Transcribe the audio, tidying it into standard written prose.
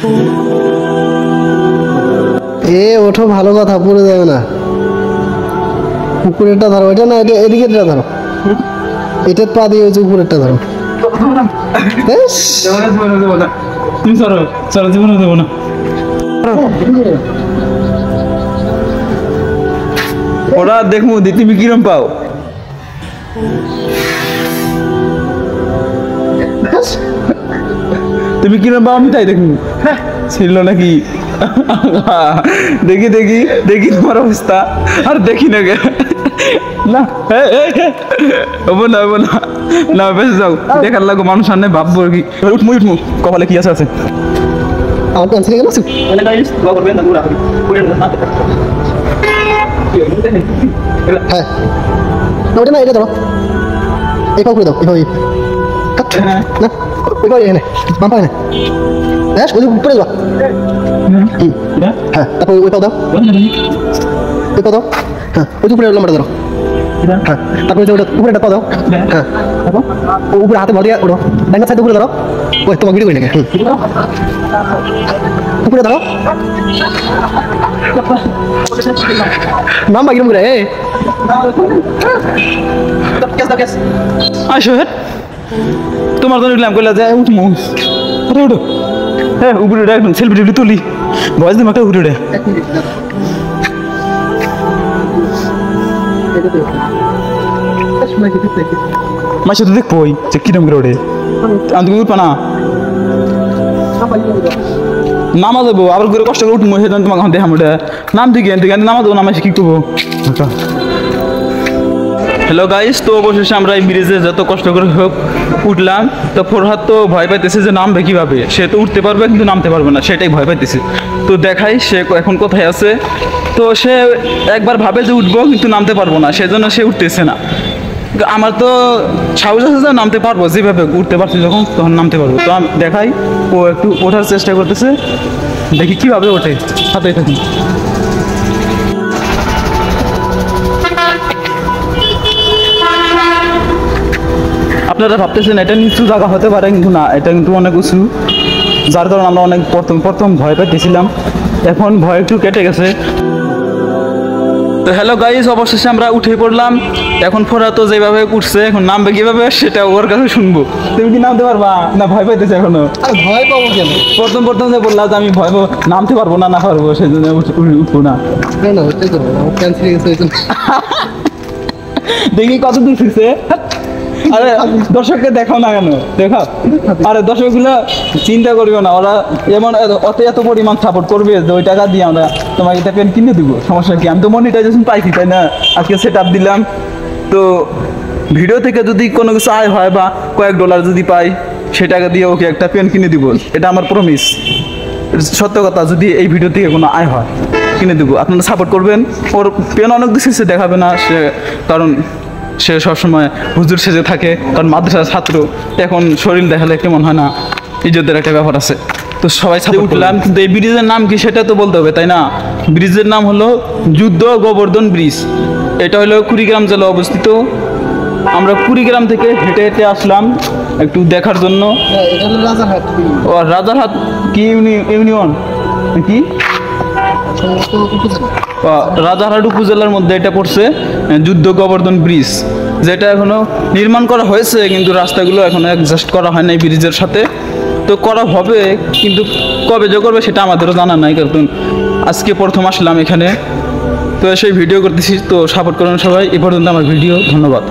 এ ওঠো, ভালো কথা, পড়ে যাবে না। উপরেরটা ধরো, এটা না, এটা এদিকে ধরো, এটা পা দিয়ে ওই যে উপরেরটা ধরো। তুমি সরো সরো, জীবনে দেবো না। ওরা দেখবো তুমি কিরম পাও। তুমি কিরম পাও আমি তাই দেখবো। ছিল নাকি? দেখি দেখি দেখি তোমার অবস্থা। আর দেখি না গে না, হবো না হবো না না, বেঁচে যাও। দেখার লাগো মানুষ সামনে ভাববো আর কি। উঠমু উঠমু, কপালে কি আছে আছে। আমার ক্যান্সেল গেল। হ্যাঁ, ওটা না, এটা ধরো, এই পা করে দাও, এইভাবে না, ওই পা এখানে, বাম পা এখানে, হ্যাঁ, ওই উপরে যাও। হ্যাঁ, তারপর ওই পা দাও, ওই পা দাও। হ্যাঁ, ওই উপরে লম্বাটা ধরো। হ্যাঁ, তারপর ওটা উপরে পা দাও। হ্যাঁ, উপরে হাতে ভর দিয়ে ওঠো, ডান সাইড উপরে ধরো। ওই তোমার ভিডিও করি নাকি? উপরে ধরো। নাম বাকি করে আসো। তোমার তো উঠলাম কইলা যায় উঠমু, উঠো উঠো। হ্যাঁ, উপরে উঠে একদম সেলফি টেলফি তুলি, ভয়েস দিম একটা, উপরে উঠে। মাসে তো দেখবো যে কিরম করে ওঠে। আমি তুমি উঠবা না, নামা দেবো আবার করে কষ্ট করে উঠবো, সেটা তোমাকে দেখাম। ওটা নাম দিকে নামা দেবো, নামা কি করবো। হ্যালো গাইস, তো অবশেষে আমরা এই ব্রিজে যত কষ্ট করে হোক উঠলাম। তো ফরহাদ তো ভয় পাইতেছে যে নামবে কীভাবে, সে তো উঠতে পারবে কিন্তু নামতে পারবে না, সেটাই ভয় পাইতেছে। তো দেখাই সে এখন কোথায় আছে। তো সে একবার ভাবে যে উঠবো কিন্তু নামতে পারবো না, সেজন্য সে উঠতেছে না। আমার তো সাহস আছে যে নামতে পারবো, যেভাবে উঠতে পারছি যখন তখন নামতে পারবো। তো আমি দেখাই, ও একটু ওঠার চেষ্টা করতেছে, দেখি কীভাবে ওঠে, হাতেই থাকি। আপনারা ভাবতেছেন এটা নিচু জায়গা হতে পারে, কিন্তু না, এটা কিন্তু অনেক উঁচু, যার কারণে আমরা অনেক প্রথম ভয় পাইতেছিলাম। এখন ভয় একটু কেটে গেছে। তো হ্যালো গাইস, অবশেষে আমরা উঠে পড়লাম। এখন ফরহাদ তো যেভাবে উঠছে, এখন নামবে কীভাবে সেটা ওর কাছে শুনবো। তুমি কি নামতে পারবা না? ভয় পাইতেছে এখনো? ভয় পাবো কেন? প্রথম যে বললাম যে আমি ভয় পাবো, নামতে পারবো না পারবো, সেই জন্য উঠবো না। দেখি কত দূর ফিরছে। আরে দর্শককে দেখাও না কেন, দেখাও। আরে দর্শকগুলো চিন্তা করিও না, ওরা এমন এত পরিমাণ সাপোর্ট করবে যে ওই টাকা দিয়ে আমরা তোমাকে এটা পেন কিনে দিব, সমস্যা কি? আমি তো মনিটাইজেশন পাইছি, তাই না? আজকে সেট আপ দিলাম। তো ভিডিও থেকে যদি কোনো কিছু আয় হয় বা কয়েক ডলার যদি পাই, সে টাকা দিয়ে ওকে একটা পেন কিনে দিব, এটা আমার প্রমিস। সত্য কথা, যদি এই ভিডিও থেকে কোনো আয় হয় কিনে দেবো, আপনারা সাপোর্ট করবেন। ওর পেন অনেক কিছু দেখাবে না সে, কারণ সে সবসময় হুজুর সেজে থাকে, কারণ মাদ্রাসার ছাত্র, এখন শরীর দেখালে কেমন হয় না, ইজ্জতের একটা ব্যাপার আছে। তো সবাই সাথে উঠলাম, কিন্তু এই ব্রিজের নাম কি সেটা তো বলতে হবে, তাই না? ব্রিজের নাম হলো যুদ্ধ গোবর্ধন ব্রিজ। এটা হলো কুড়িগ্রাম জেলা অবস্থিত। আমরা কুড়িগ্রাম থেকে হেঁটে হেঁটে আসলাম একটু দেখার জন্য। ও রাজারহাট কি ইউনিয়ন কি? রাজারহাট উপজেলার মধ্যে এটা পড়ছে, যুদ্ধ গোবর্ধন ব্রিজ, যেটা এখনো নির্মাণ করা হয়েছে, কিন্তু রাস্তাগুলো এখনো অ্যাডজাস্ট করা হয় নাই ব্রিজের সাথে। তো করা হবে, কিন্তু কবে যে করবে সেটা আমাদেরও জানা নাই, কারণ আজকে প্রথম আসলাম এখানে। তো সেই ভিডিও করতেছি, তো সাপোর্ট করুন সবাই। এ পর্যন্ত আমার ভিডিও, ধন্যবাদ।